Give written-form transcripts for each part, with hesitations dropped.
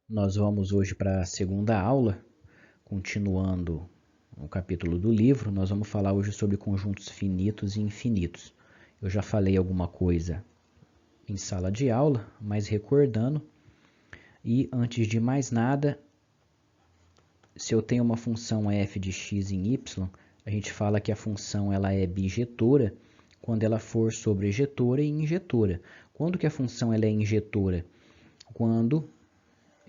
Nós vamos hoje para a segunda aula, continuando o capítulo do livro. Nós vamos falar hoje sobre conjuntos finitos e infinitos. Eu já falei alguma coisa em sala de aula, mas recordando. E antes de mais nada, se eu tenho uma função f de x em y, a gente fala que a função ela é bijetora quando ela for sobrejetora e injetora. Quando que a função ela é injetora? Quando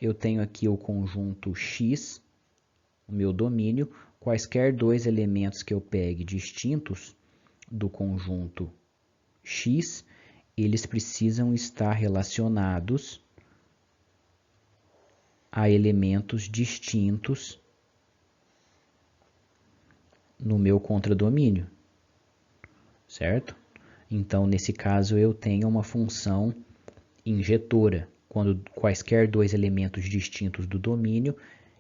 eu tenho aqui o conjunto x, o meu domínio, quaisquer dois elementos que eu pegue distintos do conjunto x, eles precisam estar relacionados a elementos distintos no meu contradomínio, certo? Então, nesse caso, eu tenho uma função injetora, quando quaisquer dois elementos distintos do domínio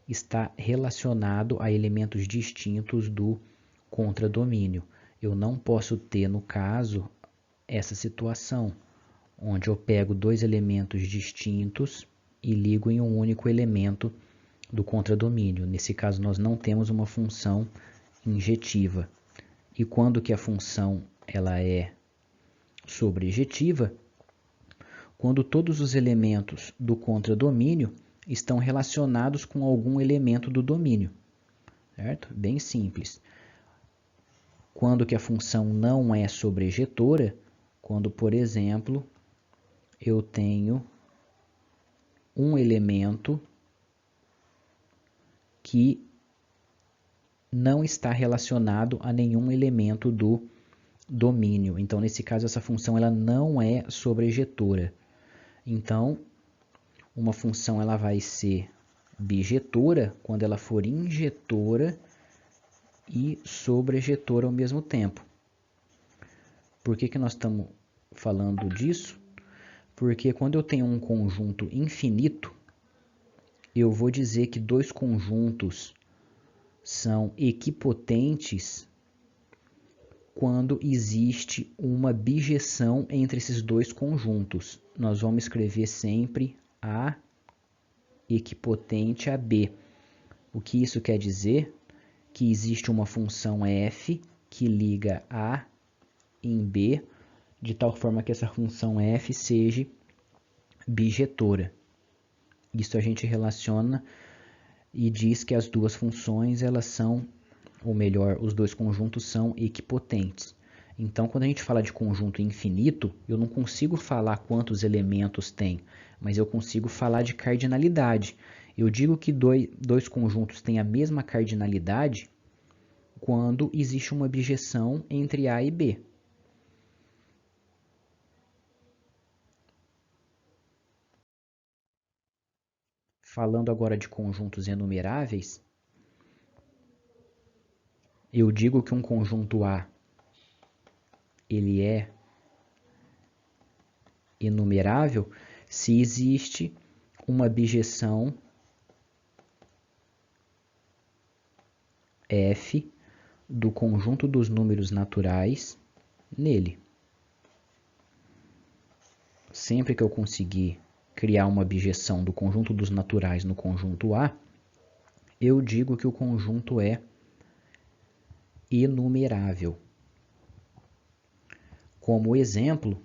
está relacionado a elementos distintos do contradomínio. Eu não posso ter, no caso, essa situação, onde eu pego dois elementos distintos e ligo em um único elemento do contradomínio. Nesse caso, nós não temos uma função injetiva. E quando que a função ela é sobrejetiva? Quando todos os elementos do contradomínio estão relacionados com algum elemento do domínio, certo? Bem simples. Quando que a função não é sobrejetora? Quando, por exemplo, eu tenho um elemento que não está relacionado a nenhum elemento do domínio. Então, nesse caso, essa função ela não é sobrejetora. Então, uma função ela vai ser bijetora quando ela for injetora e sobrejetora ao mesmo tempo. Por que nós estamos falando disso? Porque quando eu tenho um conjunto infinito, eu vou dizer que dois conjuntos são equipotentes quando existe uma bijeção entre esses dois conjuntos. Nós vamos escrever sempre A equipotente a B. O que isso quer dizer? Que existe uma função f que liga A em B, de tal forma que essa função f seja bijetora. Isso a gente relaciona e diz que as duas funções elas são, ou melhor, os dois conjuntos são equipotentes. Então, quando a gente fala de conjunto infinito, eu não consigo falar quantos elementos tem, mas eu consigo falar de cardinalidade. Eu digo que dois conjuntos têm a mesma cardinalidade quando existe uma bijeção entre A e B. Falando agora de conjuntos enumeráveis, eu digo que um conjunto A ele é enumerável se existe uma bijeção f do conjunto dos números naturais nele. Sempre que eu conseguir criar uma bijeção do conjunto dos naturais no conjunto A, eu digo que o conjunto é enumerável. Como exemplo,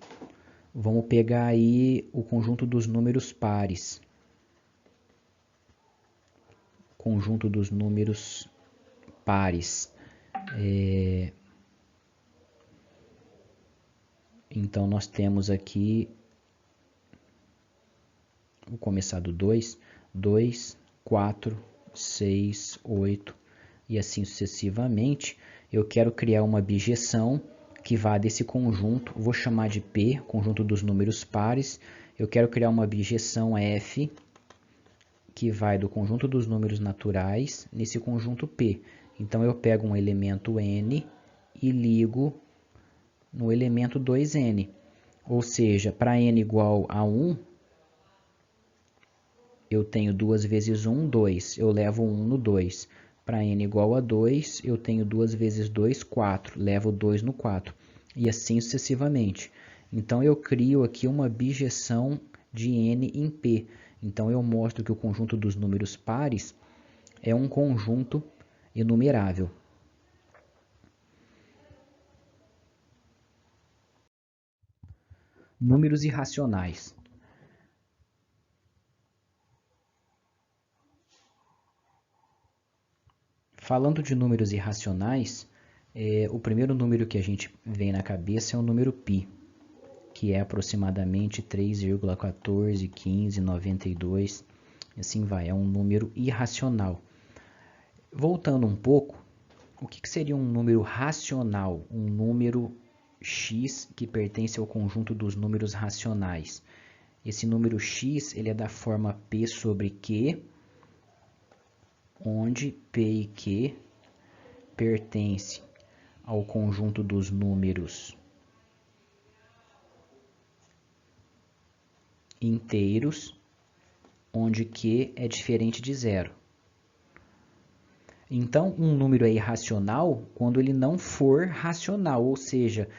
vamos pegar aí o conjunto dos números pares. Conjunto dos números pares. Então, nós temos aqui, vou começar do 2, 2, 4, 6, 8 e assim sucessivamente. Eu quero criar uma bijeção que vá desse conjunto, vou chamar de P, conjunto dos números pares. Eu quero criar uma bijeção F que vai do conjunto dos números naturais nesse conjunto P. Então, eu pego um elemento N e ligo no elemento 2N. Ou seja, para N igual a 1, eu tenho 2 vezes 1, 2. Eu levo 1 no 2. Para N igual a 2, eu tenho 2 vezes 2, 4. Levo 2 no 4. E assim sucessivamente. Então, eu crio aqui uma bijeção de N em P. Então eu mostro que o conjunto dos números pares é um conjunto enumerável. Números irracionais. Falando de números irracionais, o primeiro número que a gente vem na cabeça é o número π, que é aproximadamente 3,141592, assim vai, é um número irracional. Voltando um pouco, o que seria um número racional? Um número x que pertence ao conjunto dos números racionais. Esse número x ele é da forma p sobre q, onde p e q pertence ao conjunto dos números inteiros, onde q é diferente de zero. Então, um número é irracional quando ele não for racional, ou seja,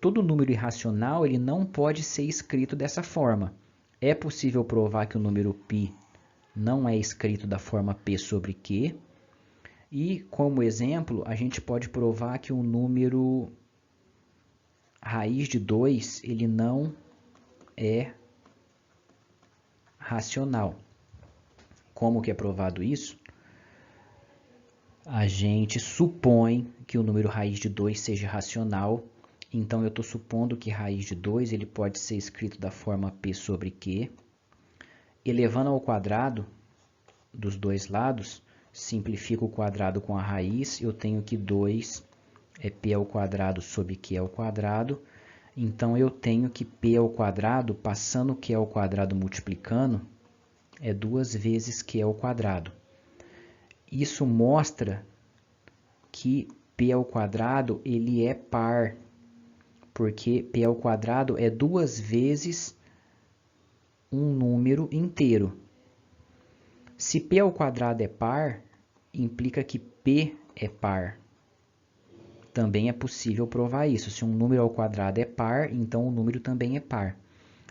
todo número irracional ele não pode ser escrito dessa forma. É possível provar que o número π não é escrito da forma p sobre q, e, como exemplo, a gente pode provar que o número raiz de 2 ele não é racional. Como que é provado isso? A gente supõe que o número raiz de 2 seja racional, então eu estou supondo que raiz de 2 ele pode ser escrito da forma p sobre q. Elevando ao quadrado dos dois lados, simplifico o quadrado com a raiz, eu tenho que 2 é p ao quadrado sobre q ao quadrado, então eu tenho que p ao quadrado, passando q ao quadrado multiplicando, é 2 vezes q ao quadrado. Isso mostra que p ao quadrado ele é par, porque p ao quadrado é 2 vezes um número inteiro. Se p ao quadrado é par, implica que p é par. Também é possível provar isso. Se um número ao quadrado é par, então o número também é par.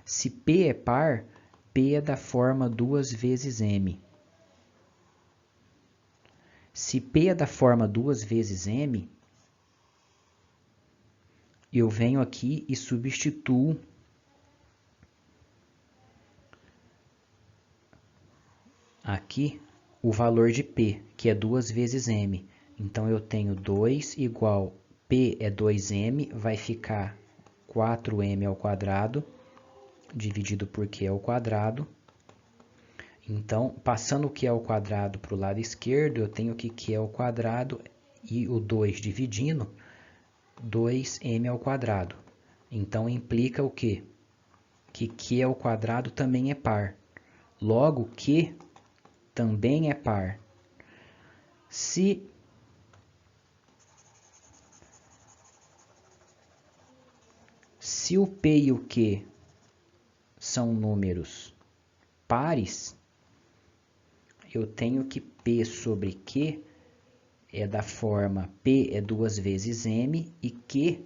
Se p é par, p é da forma 2 vezes m. Se p é da forma 2 vezes m, eu venho aqui e substituo aqui o valor de p, que é 2 vezes m. Então eu tenho 2 igual p é 2m, vai ficar 4m ao quadrado, dividido por q ao quadrado. Então, passando o q ao quadrado para o lado esquerdo, eu tenho que q ao quadrado e o 2 dividindo, 2m ao quadrado. Então, implica o quê? Que q ao quadrado também é par. Logo, q também é par. Se o p e o q são números pares, eu tenho que p sobre q é da forma p é 2 vezes m e q,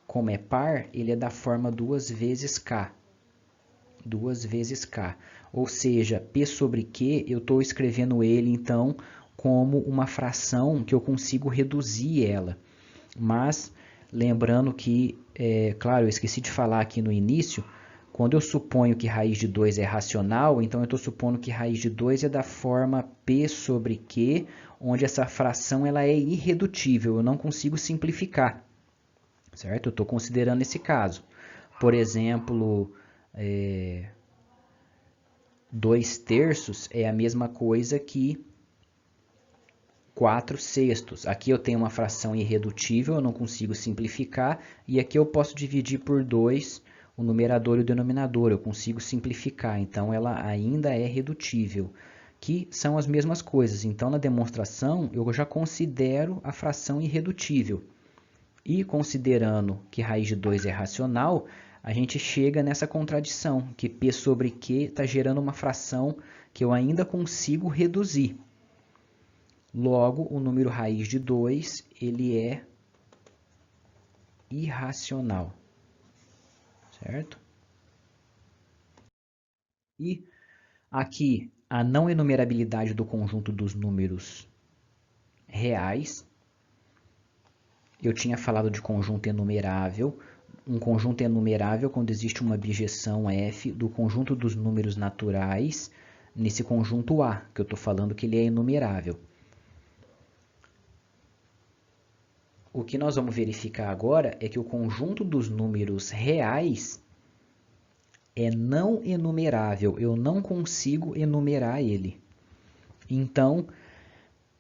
como é par, ele é da forma 2 vezes k. 2 vezes k. Ou seja, p sobre q, eu estou escrevendo ele, então, como uma fração que eu consigo reduzir ela. Mas, lembrando que, claro, eu esqueci de falar aqui no início, quando eu suponho que raiz de 2 é racional, então eu estou supondo que raiz de 2 é da forma p sobre q, onde essa fração ela é irredutível, eu não consigo simplificar, certo? Eu estou considerando esse caso. Por exemplo, 2 terços é a mesma coisa que 4 sextos. Aqui eu tenho uma fração irredutível, eu não consigo simplificar, e aqui eu posso dividir por 2 o numerador e o denominador, eu consigo simplificar, então ela ainda é redutível, que são as mesmas coisas. Então, na demonstração, eu já considero a fração irredutível. E considerando que raiz de 2 é racional, a gente chega nessa contradição, que p sobre q está gerando uma fração que eu ainda consigo reduzir. Logo, o número raiz de 2 ele é irracional, certo? E Aqui, a não enumerabilidade do conjunto dos números reais. Eu tinha falado de conjunto enumerável. Um conjunto enumerável quando existe uma bijeção F do conjunto dos números naturais nesse conjunto A, que eu estou falando que ele é enumerável. O que nós vamos verificar agora é que o conjunto dos números reais é não enumerável. Eu não consigo enumerar ele. Então,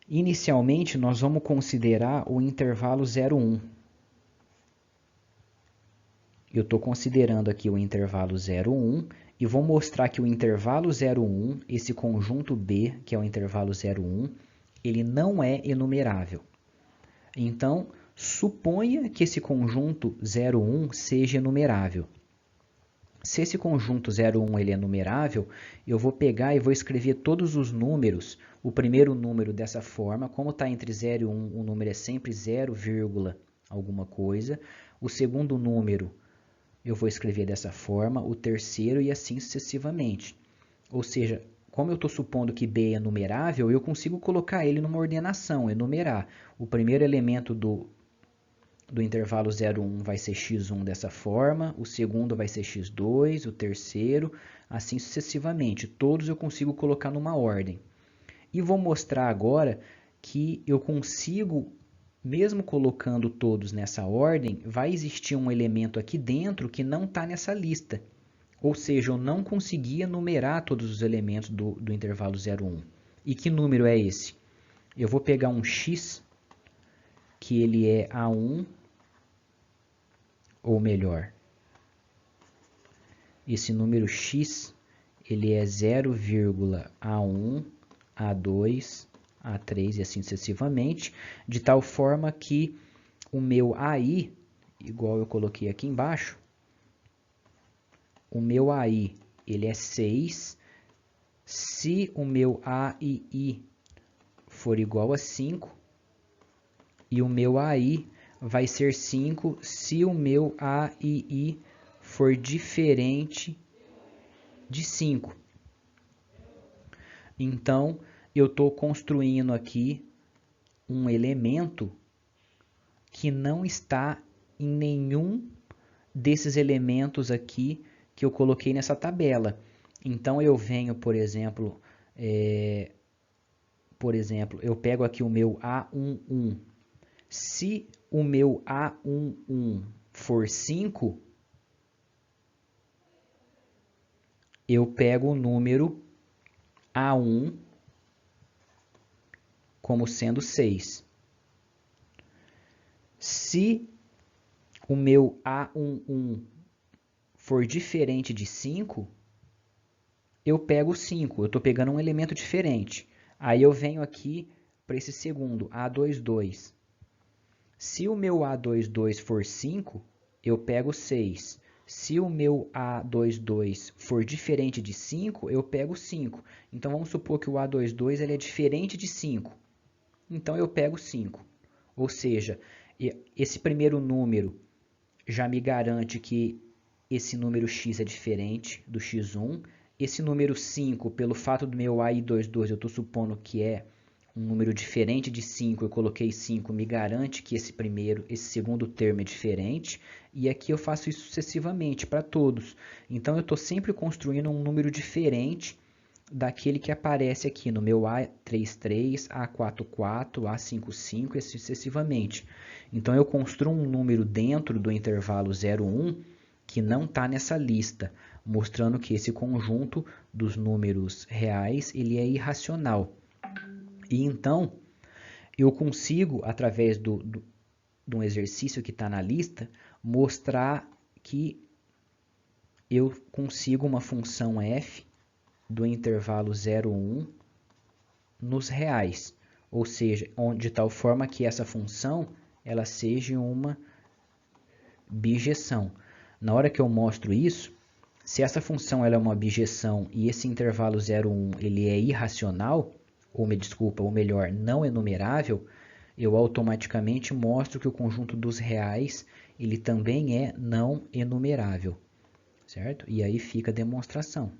inicialmente, nós vamos considerar o intervalo 0,1. Eu estou considerando aqui o intervalo 0,1 e vou mostrar que o intervalo 0,1, esse conjunto B, que é o intervalo 0,1, ele não é enumerável. Então, suponha que esse conjunto 0,1 seja enumerável. Se esse conjunto 0,1 ele é numerável, eu vou pegar e vou escrever todos os números, o primeiro número dessa forma, como está entre 0 e 1, o número é sempre 0, alguma coisa. O segundo número eu vou escrever dessa forma, o terceiro e assim sucessivamente. Ou seja, como eu estou supondo que B é numerável, eu consigo colocar ele numa ordenação, enumerar. O primeiro elemento do intervalo 0,1 vai ser x1 dessa forma, o segundo vai ser x2, o terceiro, assim sucessivamente. Todos eu consigo colocar numa ordem. E vou mostrar agora que eu consigo, mesmo colocando todos nessa ordem, vai existir um elemento aqui dentro que não está nessa lista. Ou seja, eu não conseguia numerar todos os elementos do intervalo 0,1. E que número é esse? Eu vou pegar um x, que ele é A1, ou melhor, esse número x, ele é 0,A1, A2, A3 e assim sucessivamente, de tal forma que o meu AI, igual eu coloquei aqui embaixo, o meu AI ele é 6, se o meu AII for igual a 5, e o meu AI vai ser 5 se o meu AII for diferente de 5. Então, eu estou construindo aqui um elemento que não está em nenhum desses elementos aqui que eu coloquei nessa tabela. Então, eu venho, por exemplo, eu pego aqui o meu A11. Se o meu A11 for 5, eu pego o número A1 como sendo 6. Se o meu A11 for diferente de 5, eu pego 5. Eu estou pegando um elemento diferente. Aí eu venho aqui para esse segundo, A22. Se o meu A22 for 5, eu pego 6. Se o meu A22 for diferente de 5, eu pego 5. Então, vamos supor que o A22 ele é diferente de 5. Então, eu pego 5. Ou seja, esse primeiro número já me garante que esse número x é diferente do x1. Esse número 5, pelo fato do meu AI22, eu estou supondo que é um número diferente de 5, eu coloquei 5, me garante que esse segundo termo é diferente, e aqui eu faço isso sucessivamente para todos. Então eu estou sempre construindo um número diferente daquele que aparece aqui no meu A33, A44, A55 e assim sucessivamente. Então eu construo um número dentro do intervalo 0,1 que não está nessa lista, mostrando que esse conjunto dos números reais ele é irracional. E então, eu consigo, através de um exercício que está na lista, mostrar que eu consigo uma função f do intervalo 0,1 nos reais. Ou seja, de tal forma que essa função ela seja uma bijeção. Na hora que eu mostro isso, se essa função ela é uma bijeção e esse intervalo 0,1 ele é irracional, ou melhor, não enumerável, eu automaticamente mostro que o conjunto dos reais ele também é não enumerável, certo? E aí fica a demonstração.